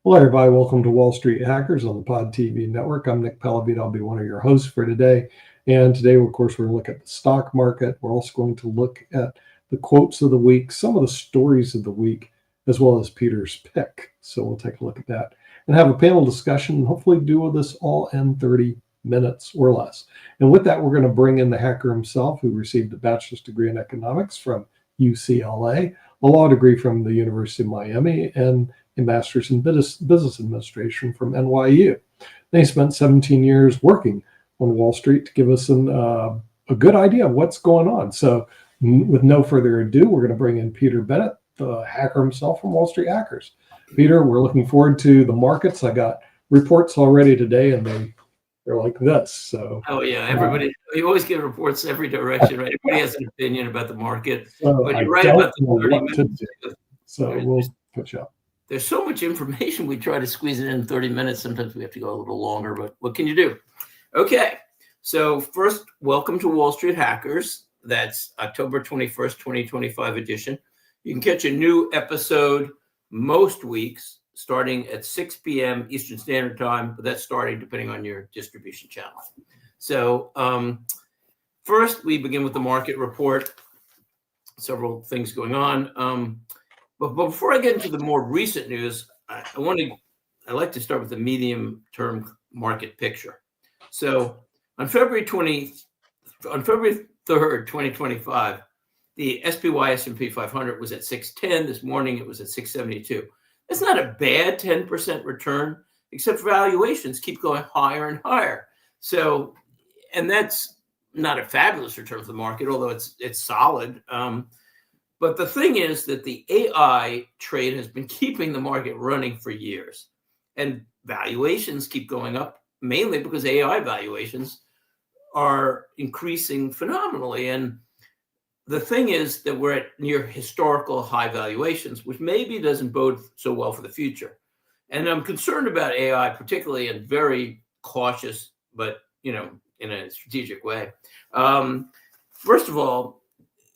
Hello, everybody. Welcome to Wall Street Hackers on the Pod TV network. I'm Nick Pellavito. I'll be one of your hosts for today. And today, of course, we're going to look at the stock market. We're also going to look at the quotes of the week, some of the stories of the week, as well as Peter's pick. So we'll take a look at that and have a panel discussion and hopefully do this all in 30 minutes or less. And with that, we're going to bring in the hacker himself, who received a bachelor's degree in economics from UCLA, a law degree from the University of Miami, and a master's in business administration from NYU. Then he spent 17 years working on Wall Street to give us a good idea of what's going on. So with no further ado, we're going to bring in Peter Bennett, the hacker himself from Wall Street Hackers. Peter, we're looking forward to the markets. I got reports already today, and they're like this. So everybody, you always get reports every direction, right? Everybody has an opinion about the market. So but you're right about the 30 minutes. So we'll put you up. There's so much information, we try to squeeze it in 30 minutes. Sometimes we have to go a little longer, but what can you do? Okay, so first, welcome to Wall Street Hackers. That's October 21st, 2025 edition. You can catch a new episode most weeks starting at 6 p.m. Eastern Standard Time, but that's starting depending on your distribution channel. So first, we begin with the market report. Several things going on. But before I get into the more recent news, I like to start with the medium-term market picture. So on February 3rd, 2025, the SPY S&P 500 was at 610. This morning, it was at 672. That's not a bad 10% return, except valuations keep going higher and higher. So, and that's not a fabulous return for the market, although it's solid. But the thing is that the AI trade has been keeping the market running for years, and valuations keep going up, mainly because AI valuations are increasing phenomenally. And the thing is that we're at near historical high valuations, which maybe doesn't bode so well for the future. And I'm concerned about AI, particularly, and very cautious, but in a strategic way. First of all,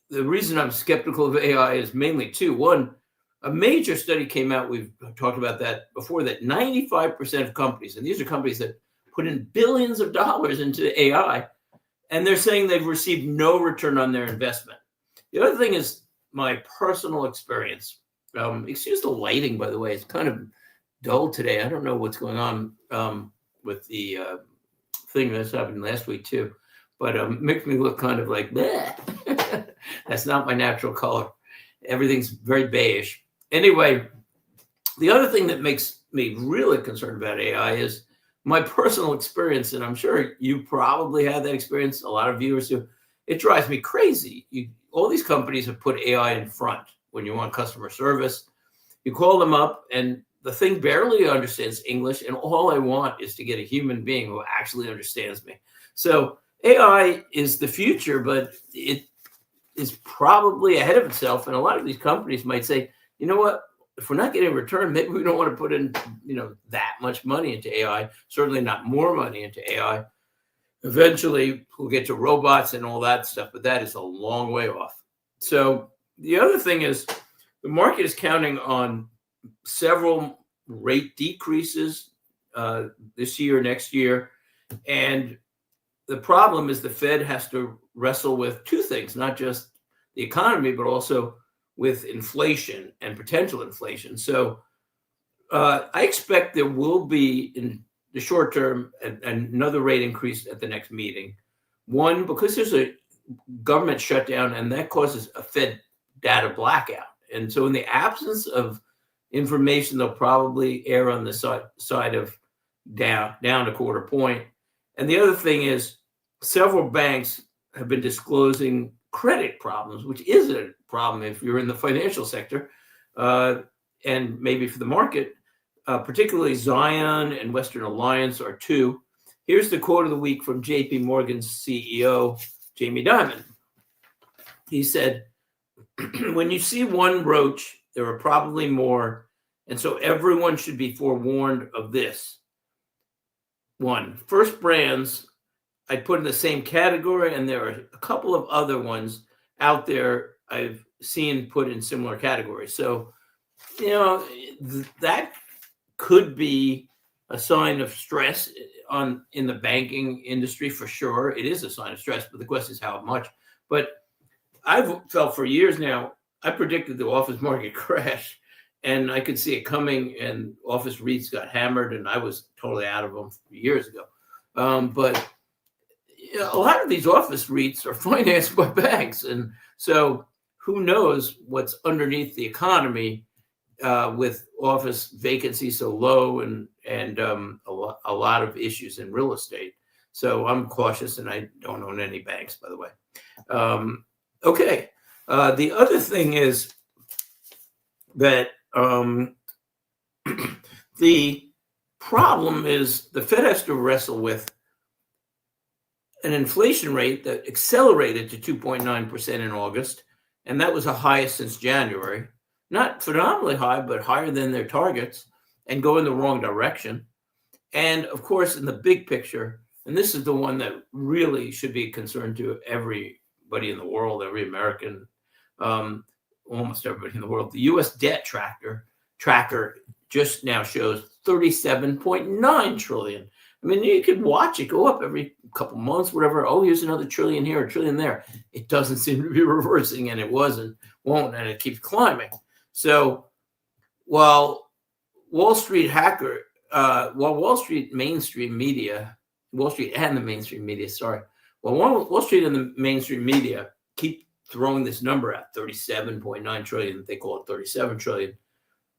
the reason I'm skeptical of AI is mainly two. One, a major study came out, we've talked about that before, that 95% of companies, and these are companies that put in billions of dollars into AI, and they're saying they've received no return on their investment. The other thing is my personal experience. Excuse the lighting, by the way. It's kind of dull today. I don't know what's going on with the thing that's happened last week, too. But makes me look kind of like, bleh. That's not my natural color. Everything's very beige. Anyway, the other thing that makes me really concerned about AI is my personal experience, and I'm sure you probably had that experience, a lot of viewers do. It drives me crazy. All these companies have put AI in front when you want customer service. You call them up, and the thing barely understands English, and all I want is to get a human being who actually understands me. So AI is the future, but it is probably ahead of itself. And a lot of these companies might say, you know what, if we're not getting a return, maybe we don't want to put in, that much money into AI, certainly not more money into AI. Eventually, we'll get to robots and all that stuff, but that is a long way off. So the other thing is the market is counting on several rate decreases this year, next year. And the problem is the Fed has to wrestle with two things, not just the economy, but also with inflation and potential inflation. So I expect there will be, in the short term, another rate increase at the next meeting. One, because there's a government shutdown, and that causes a Fed data blackout. And so in the absence of information, they'll probably err on the side of down a quarter point. And the other thing is several banks have been disclosing credit problems, which is a problem if you're in the financial sector, and maybe for the market, particularly Zion and Western Alliance are two. Here's the quote of the week from JP Morgan's CEO, Jamie Dimon. He said, when you see one roach, there are probably more. And so everyone should be forewarned of this. One, First Brands, I'd put in the same category, and there are a couple of other ones out there I've seen put in similar categories. So, that could be a sign of stress in the banking industry for sure. It is a sign of stress, but the question is how much. But I've felt for years now, I predicted the office market crash, and I could see it coming, and office REITs got hammered, and I was totally out of them years ago. But a lot of these office REITs are financed by banks, and so who knows what's underneath the economy with office vacancy so low and a lot of issues in real estate. So I'm cautious, and I don't own any banks, by the way. Okay. The other thing is that the problem is the Fed has to wrestle with an inflation rate that accelerated to 2.9% in August, and that was the highest since January. Not phenomenally high, but higher than their targets, and go in the wrong direction. And of course, in the big picture, and this is the one that really should be a concern to everybody in the world, every American, almost everybody in the world, the U.S. debt tracker just now shows 37.9 trillion. I mean, you could watch it go up every couple months, whatever. Oh, here's another trillion here, a trillion there. It doesn't seem to be reversing, and it won't, and it keeps climbing. So while Wall Street and the mainstream media, Wall Street and the mainstream media keep throwing this number at 37.9 trillion, they call it 37 trillion.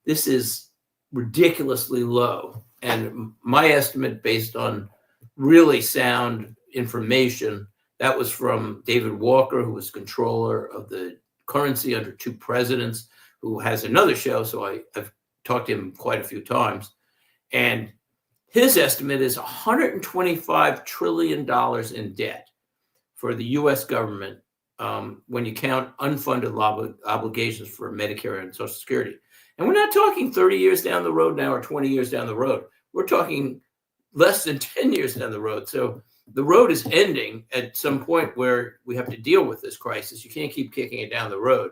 This is ridiculously low. And my estimate, based on really sound information, that was from David Walker, who was controller of the currency under two presidents, who has another show. So I've talked to him quite a few times. And his estimate is $125 trillion in debt for the U.S. government when you count unfunded obligations for Medicare and Social Security. And we're not talking 30 years down the road now or 20 years down the road. We're talking less than 10 years down the road. So the road is ending at some point where we have to deal with this crisis. You can't keep kicking it down the road.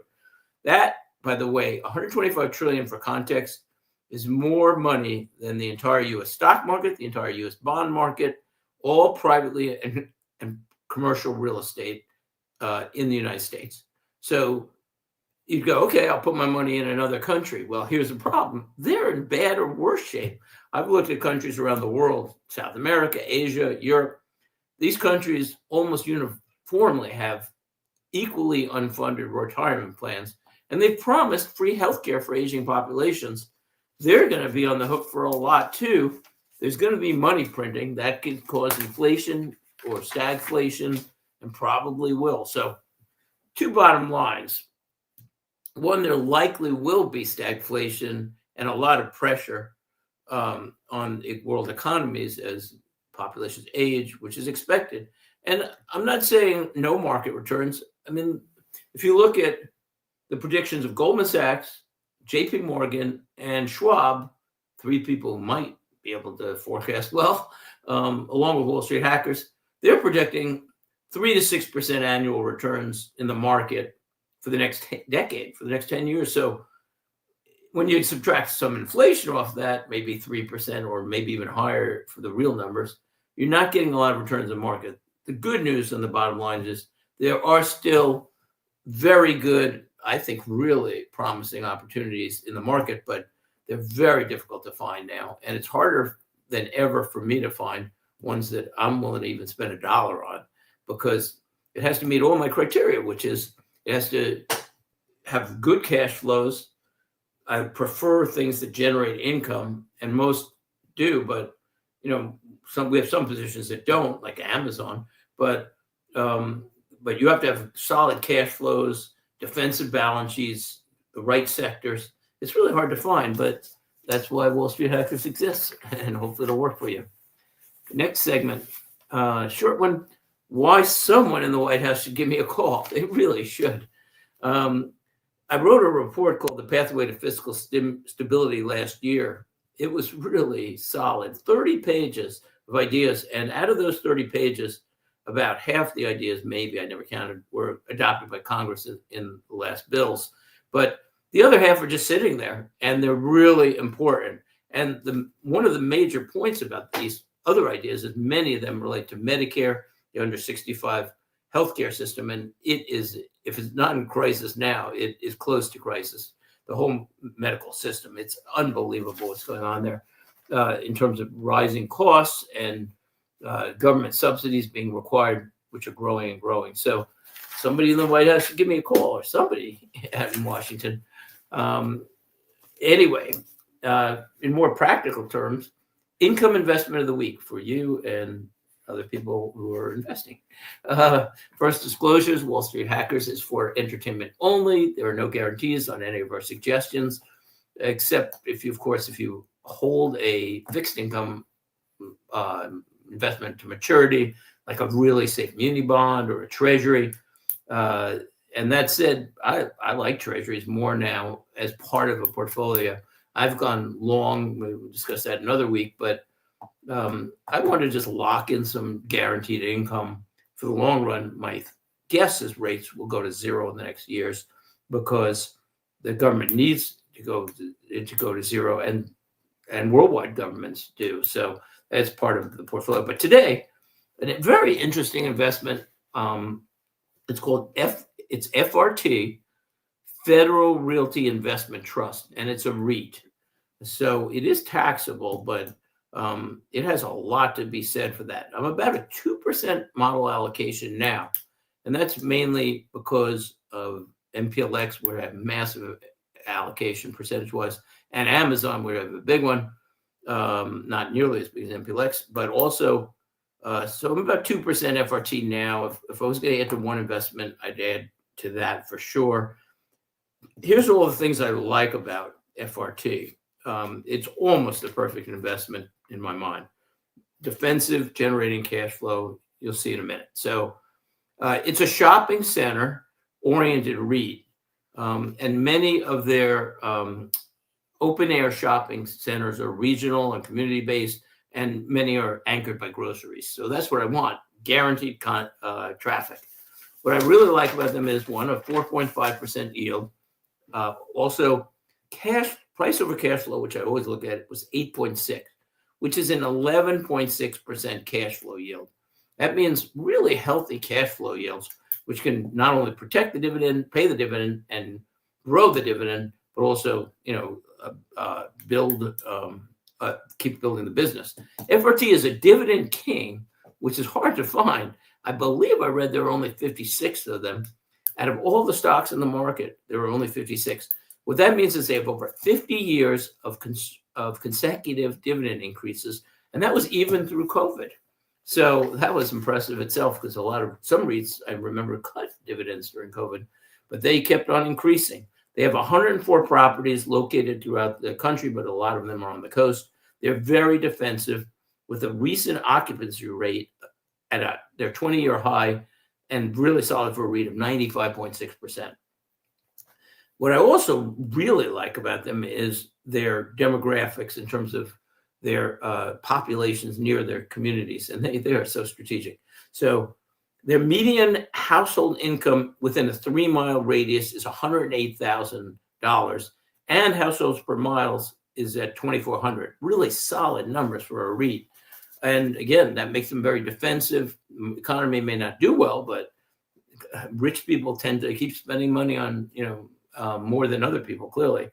That, by the way, 125 trillion for context is more money than the entire U.S. stock market, the entire U.S. bond market, all privately and commercial real estate in the United States. So you go, okay, I'll put my money in another country. Well, here's the problem. They're in bad or worse shape. I've looked at countries around the world, South America, Asia, Europe. These countries almost uniformly have equally unfunded retirement plans, and they've promised free healthcare for aging populations. They're going to be on the hook for a lot too. There's going to be money printing that could cause inflation or stagflation, and probably will. So two bottom lines. One, there likely will be stagflation and a lot of pressure on world economies as populations age, which is expected. And I'm not saying no market returns. I mean, if you look at the predictions of Goldman Sachs, JP Morgan, and Schwab, three people who might be able to forecast well, along with Wall Street hackers, they're projecting 3 to 6% annual returns in the market for the next decade, for the next 10 years. So when you subtract some inflation off that, maybe 3% or maybe even higher for the real numbers, you're not getting a lot of returns in the market. The good news on the bottom line is there are still very good, I think really promising opportunities in the market, but they're very difficult to find now. And it's harder than ever for me to find ones that I'm willing to even spend $1 on, because it has to meet all my criteria, which is it has to have good cash flows. I prefer things that generate income, and most do, but we have some positions that don't, like Amazon. But you have to have solid cash flows, defensive balance sheets, the right sectors. It's really hard to find, but that's why Wall Street Hackers exists, and hopefully it'll work for you. Next segment, short one. Why someone in the White House should give me a call. They really should. I wrote a report called The Pathway to Fiscal Stability last year. It was really solid, 30 pages of ideas. And out of those 30 pages, about half the ideas, maybe I never counted, were adopted by Congress in the last bills. But the other half are just sitting there, and they're really important. And one of the major points about these other ideas is many of them relate to Medicare, the under 65 healthcare system, and it is, if it's not in crisis now, it is close to crisis. The whole medical system, it's unbelievable what's going on there in terms of rising costs and government subsidies being required, which are growing and growing. So somebody in the White House should give me a call, or somebody out in Washington. Anyway, in more practical terms, income investment of the week for you and other people who are investing. First disclosures, Wall Street Hackers is for entertainment only. There are no guarantees on any of our suggestions, except if you hold a fixed income investment to maturity, like a really safe muni bond or a treasury. And that said, I like treasuries more now as part of a portfolio. I've gone long, we'll discuss that another week, but I want to just lock in some guaranteed income for the long run. My guess is rates will go to zero in the next years because the government needs to go to zero, and worldwide governments do. So that's part of the portfolio. But today, a very interesting investment. It's called it's FRT, Federal Realty Investment Trust, and it's a REIT. So it is taxable, but it has a lot to be said for that. I'm about a 2% model allocation now, and that's mainly because of MPLX, where I have massive allocation percentage-wise, and Amazon, where I have a big one, not nearly as big as MPLX, but also, so I'm about 2% FRT now. If I was going to add to one investment, I'd add to that for sure. Here's all the things I like about FRT. It's almost a perfect investment in my mind. Defensive, generating cash flow. You'll see in a minute. So it's a shopping center oriented REIT, and many of their open air shopping centers are regional and community based, and many are anchored by groceries. So that's what I want, guaranteed traffic. What I really like about them is, one, a 4.5% yield. Also, price over cash flow, which I always look at, was 8.6, which is an 11.6% cash flow yield. That means really healthy cash flow yields, which can not only protect the dividend, pay the dividend, and grow the dividend, but also, keep building the business. FRT is a dividend king, which is hard to find. I believe I read there are only 56 of them. Out of all the stocks in the market, there are only 56. What that means is they have over 50 years of consecutive dividend increases, and that was even through COVID. So that was impressive itself, because some REITs, I remember, cut dividends during COVID, but they kept on increasing. They have 104 properties located throughout the country, but a lot of them are on the coast. They're very defensive, with a recent occupancy rate at their 20-year high, and really solid for a REIT of 95.6%. What I also really like about them is their demographics in terms of their populations near their communities, and they are so strategic. So their median household income within a 3-mile radius is $108,000, and households per miles is at 2,400. Really solid numbers for a REIT. And again, that makes them very defensive. The economy may not do well, but rich people tend to keep spending money on, more than other people, clearly,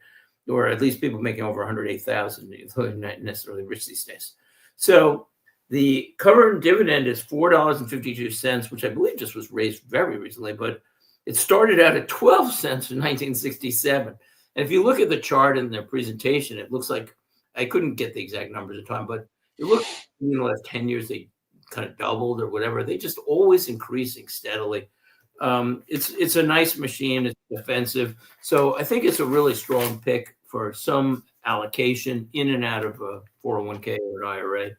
or at least people making over 108,000, not necessarily rich these days. So the current dividend is $4.52, which I believe just was raised very recently, but it started out at 12 cents in 1967. And if you look at the chart in their presentation, it looks like, I couldn't get the exact numbers at the time, but it looks in the last 10 years, they kind of doubled or whatever. They just always increasing steadily. It's a nice machine. It's defensive. So I think it's a really strong pick for some allocation in and out of a 401k or an IRA.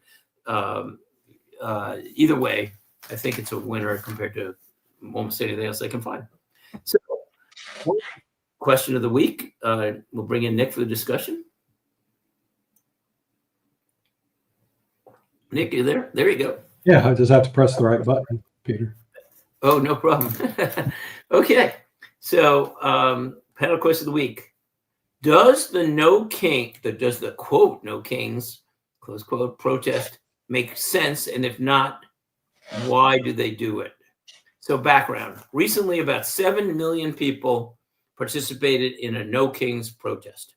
either way, I think it's a winner compared to almost anything else I can find. So, question of the week. We'll bring in Nick for the discussion. Nick, you there? There you go. Yeah, I just have to press the right button, Peter. Oh, no problem. Okay. So, panel question of the week. Does the quote, no kings, close quote, protest make sense? And if not, why do they do it? So background. Recently, about 7 million people participated in a no kings protest.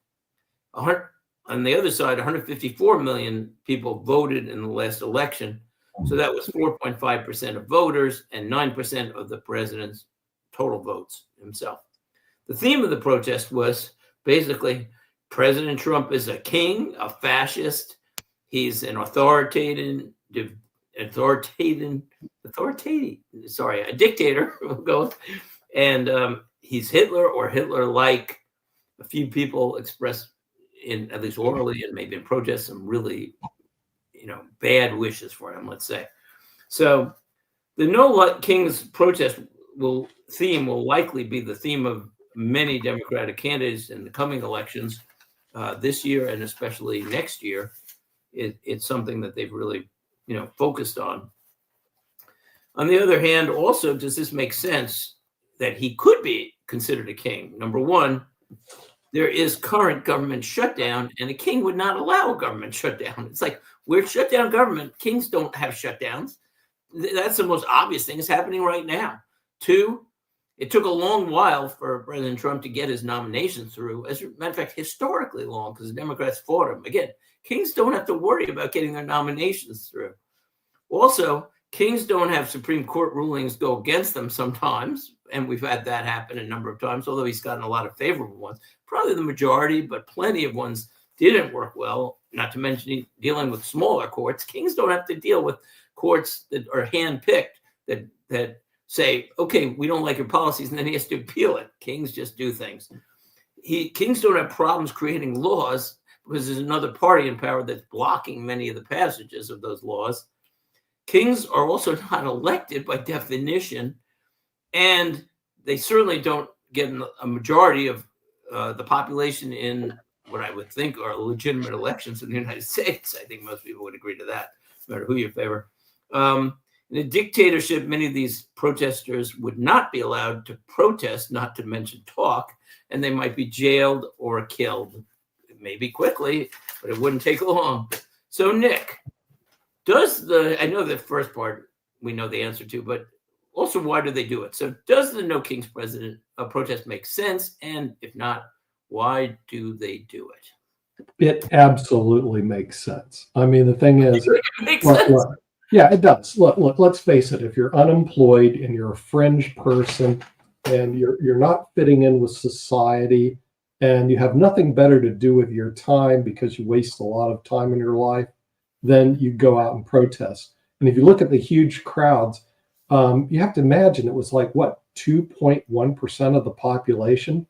On the other side, 154 million people voted in the last election. So that was 4.5% of voters and 9% of the president's total votes himself. The theme of the protest was basically President Trump is a king, a fascist. He's an a dictator, we'll go. And he's Hitler or Hitler-like. A few people expressed, in at least orally and maybe in protest, some really, bad wishes for him, let's say. So the No Kings protest will likely be the theme of many Democratic candidates in the coming elections this year and especially next year. It's something that they've really, focused on. On the other hand, also, does this make sense that he could be considered a king? Number one, there is current government shutdown, and a king would not allow a government shutdown. It's like, we're shut down government. Kings don't have shutdowns. That's the most obvious thing is happening right now. Two, it took a long while for President Trump to get his nomination through. As a matter of fact, historically long, because the Democrats fought him. Again, kings don't have to worry about getting their nominations through. Also, kings don't have Supreme Court rulings go against them sometimes, and we've had that happen a number of times, although he's gotten a lot of favorable ones. Probably the majority, but plenty of ones didn't work well, not to mention dealing with smaller courts. Kings don't have to deal with courts that are hand-picked that say, okay, we don't like your policies, and then he has to appeal it. Kings just do things. Kings don't have problems creating laws because there's another party in power that's blocking many of the passages of those laws. Kings are also not elected by definition, and they certainly don't get a majority of the population in what I would think are legitimate elections in the United States. I think most people would agree to that, no matter who you favor. In a dictatorship, many of these protesters would not be allowed to protest, not to mention talk, and they might be jailed or killed, maybe quickly, but it wouldn't take long. So, Nick, I know the first part we know the answer to, but also why do they do it? So does the No Kings protest make sense? And if not, why do they do it? It absolutely makes sense. I mean, the thing is, it makes sense. Look, yeah, it does. Look, let's face it. If you're unemployed and you're a fringe person and you're not fitting in with society and you have nothing better to do with your time because you waste a lot of time in your life, then you go out and protest. And if you look at the huge crowds, you have to imagine it was like, what, 2.1% of the population?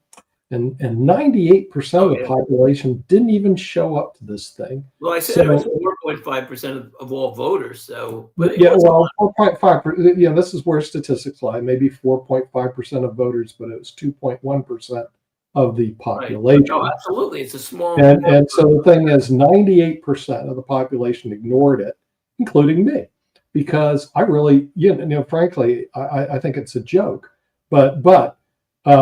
And 98% of the population didn't even show up to this thing. Well, I said it was 4.5% of all voters. So, yeah, well, 4.5%. Yeah, this is where statistics lie. Maybe 4.5% of voters, but it was 2.1% of the population. Right. No, absolutely, it's a small. And so the thing is, 98% of the population ignored it, including me, because I really, frankly, I think it's a joke. But in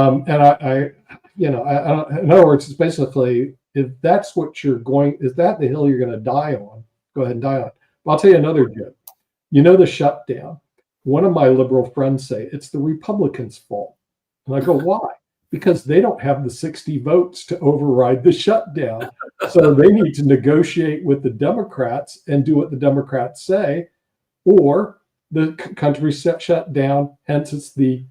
other words, it's basically, if that's what is that the hill you're going to die on, go ahead and die on. But I'll tell you another joke. The shutdown. One of my liberal friends say it's the Republicans' fault. And I go, why? Because they don't have the 60 votes to override the shutdown. So they need to negotiate with the Democrats and do what the Democrats say, or the country shut down, hence it's the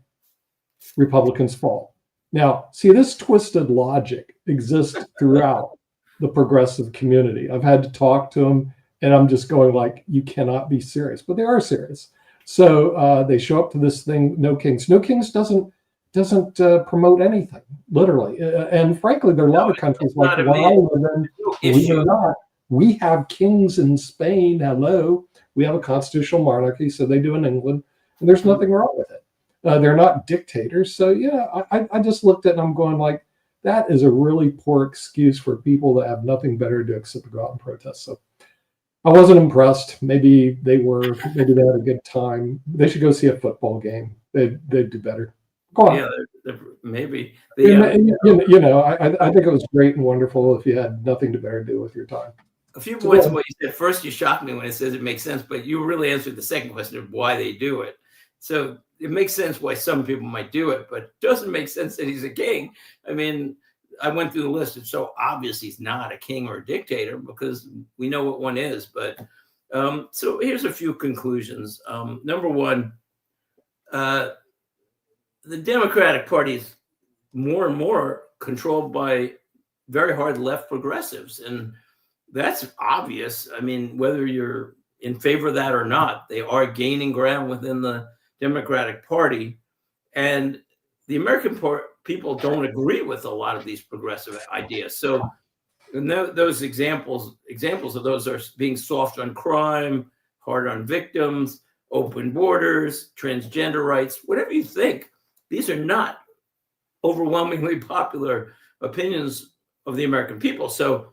Republicans' fault. Now, see, this twisted logic exists throughout the progressive community. I've had to talk to them, and I'm just going like, you cannot be serious. But they are serious. So they show up to this thing, No Kings. No Kings doesn't promote anything, literally. And frankly, there are a lot of countries like the one I live in, believe it or not, we have kings in Spain, hello. We have a constitutional monarchy, so they do in England, and there's nothing wrong with it. They're not dictators. So, yeah, I just looked at it and I'm going like, that is a really poor excuse for people that have nothing better to do except to go out and protest. So I wasn't impressed. Maybe they were. Maybe they had a good time. They should go see a football game. They'd do better. Go on. Yeah, maybe. You know, I think it was great and wonderful if you had nothing to better do with your time. A few points on what you said. First, you shocked me when it says it makes sense, but you really answered the second question of why they do it. So it makes sense why some people might do it, but it doesn't make sense that he's a king. I mean, I went through the list. It's so obvious he's not a king or a dictator because we know what one is. But so here's a few conclusions. Number one, the Democratic Party is more and more controlled by very hard left progressives. And that's obvious. I mean, whether you're in favor of that or not, they are gaining ground within the Democratic Party. And the American people don't agree with a lot of these progressive ideas. So those examples of those are being soft on crime, hard on victims, open borders, transgender rights, whatever you think. These are not overwhelmingly popular opinions of the American people. So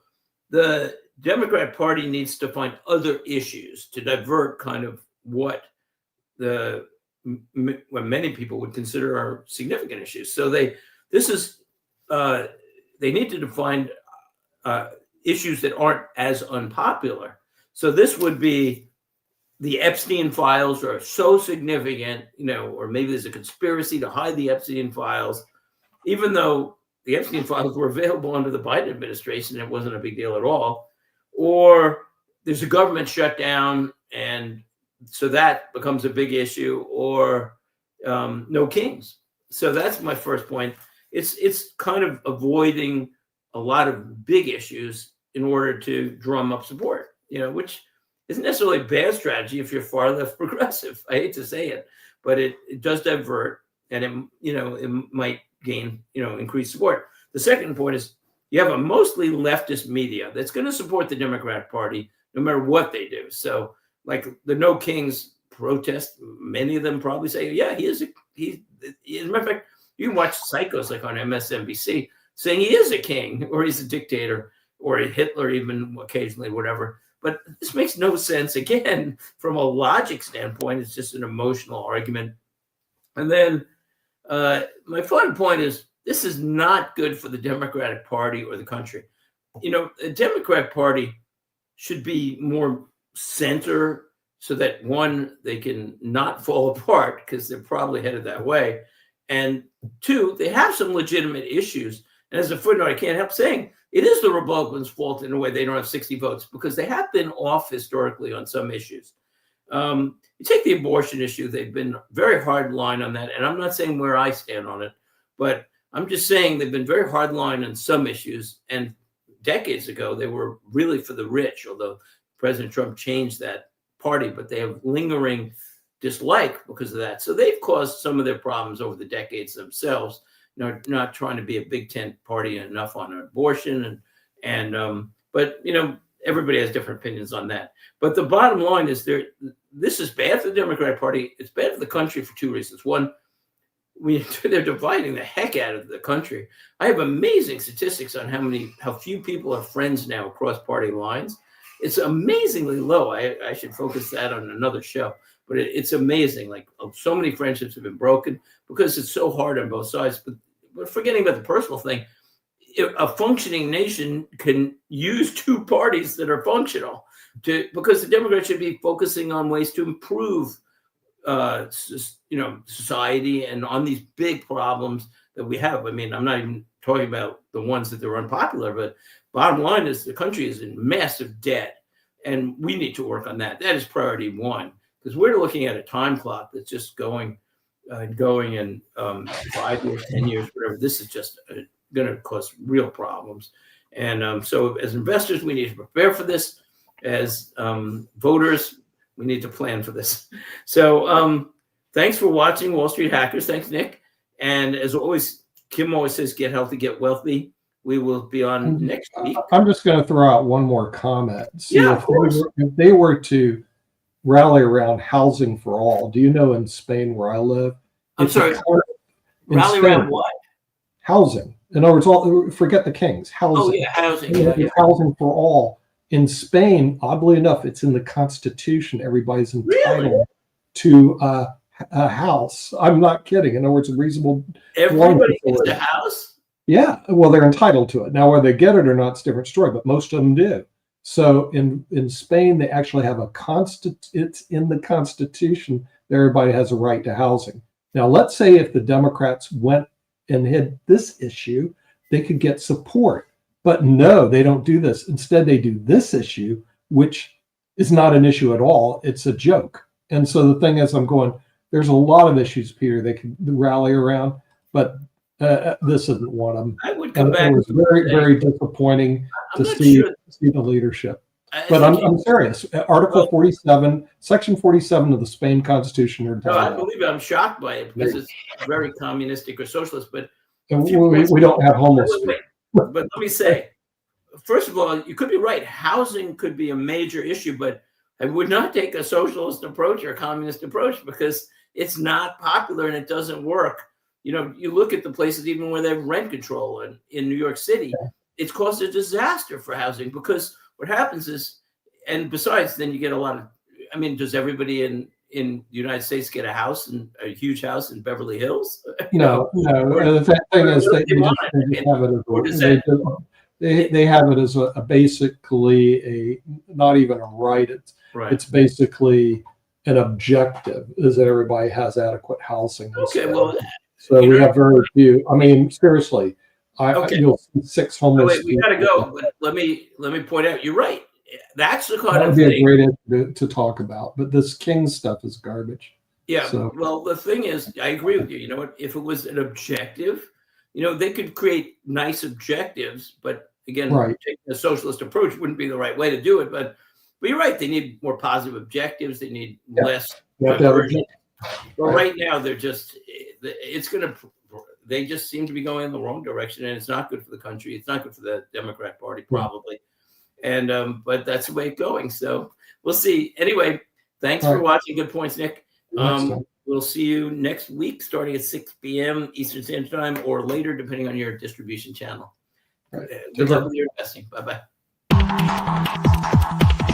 the Democrat Party needs to find other issues to divert kind of what many people would consider are significant issues. So they need to define issues that aren't as unpopular. So this would be the Epstein files are so significant, or maybe there's a conspiracy to hide the Epstein files, even though the Epstein files were available under the Biden administration, it wasn't a big deal at all. Or there's a government shutdown, and so that becomes a big issue, or no kings. So that's my first point. It's kind of avoiding a lot of big issues in order to drum up support, which isn't necessarily a bad strategy if you're far left progressive. I hate to say it, but it does divert, and it might gain increased support. The second point is you have a mostly leftist media that's going to support the Democratic Party no matter what they do. So like the No Kings protest, many of them probably say, yeah, as a matter of fact, you can watch psychos like on MSNBC saying he is a king or he's a dictator or a Hitler even occasionally, whatever. But this makes no sense. Again, from a logic standpoint, it's just an emotional argument. And then my final point is this is not good for the Democratic Party or the country. The Democratic Party should be more center so that, one, they can not fall apart because they're probably headed that way. And two, they have some legitimate issues. And as a footnote, I can't help saying it is the Republicans' fault in a way they don't have 60 votes because they have been off historically on some issues. You take the abortion issue, they've been very hard line on that. And I'm not saying where I stand on it, but I'm just saying they've been very hard line on some issues. And decades ago, they were really for the rich, although President Trump changed that party, but they have lingering dislike because of that. So they've caused some of their problems over the decades themselves, not trying to be a big tent party enough on abortion. But everybody has different opinions on that. But the bottom line is this is bad for the Democratic Party. It's bad for the country for two reasons. One, they're dividing the heck out of the country. I have amazing statistics on how few people are friends now across party lines. It's amazingly low. I should focus that on another show, but it's amazing. Like so many friendships have been broken because it's so hard on both sides. But forgetting about the personal thing, a functioning nation can use two parties that are functional because the Democrats should be focusing on ways to improve society and on these big problems that we have. I mean, I'm not even talking about the ones that are unpopular, but bottom line is the country is in massive debt and we need to work on that. That is priority one, because we're looking at a time clock that's just going and 5 years, 10 years, whatever. This is just going to cause real problems. And so as investors, we need to prepare for this. As voters, we need to plan for this. So thanks for watching Wall Street Hackers. Thanks, Nick. And as always, Kim always says, get healthy, get wealthy. We will be on next week. I'm just going to throw out one more comment. See, yeah, of course. If they were to rally around housing for all. Do you know in Spain where I live? I'm it's a sorry, con- in rally Spain, around what? housing. In other words, forget the kings, housing. Oh, yeah, housing. You know, Yeah. it's housing for all. In Spain, oddly enough, it's in the Constitution. Everybody's entitled Really? to a house. I'm not kidding. In other words, a reasonable Everybody dwelling gets a authority. house? Yeah, well, they're entitled to it. Now, whether they get it or not, it's a different story, but most of them do. So in Spain, they actually have it's in the Constitution that everybody has a right to housing. Now, let's say if the Democrats went and had this issue, they could get support. But no, they don't do this. Instead, they do this issue, which is not an issue at all. It's a joke. And so the thing is, there's a lot of issues, Peter, they could rally around, but this isn't one of them. I would come And back. it was very, very disappointing I'm to not see sure. the leadership. I But think I'm serious. Article 47, Section 47 of the Spain Constitution are no, I done. believe it. I'm shocked by it because it's very communistic or socialist. But And we don't have homeless wait, people. but let me say, first of all, you could be right. Housing could be a major issue, but I would not take a socialist approach or a communist approach because it's not popular and it doesn't work. You know, you look at the places even where they have rent control in New York City, it's caused a disaster for housing because what happens is, and besides, then you get a lot of, I mean, does everybody in the United States get a house, a huge house in Beverly Hills? No. The thing is, they have it as a basically not even a right. It's basically an objective is that everybody has adequate housing. Okay, well, so we have very few. I mean, seriously, Okay. you'll see 6 homeless. Wait, we got to go. But let me point out. You're right. That's the kind That of would be a thing. great issue to talk about. But this King stuff is garbage. Yeah. So- Well, the thing is, I agree with you. You know what? If it was an objective, you know, they could create nice objectives. But again, Right. taking a socialist approach wouldn't be the right way to do it. But you're right. They need more positive objectives. They need less You have to have a- diversion. But right now, they're just. It's going to. They just seem to be going in the wrong direction, and it's not good for the country. It's not good for the Democrat Party, probably. And but that's the way it's going. So we'll see. Anyway, thanks for watching. Good points, Nick. We'll see you next week, starting at 6 p.m. Eastern Standard Time, or later, depending on your distribution channel. Right. Good luck with your investing. Bye bye.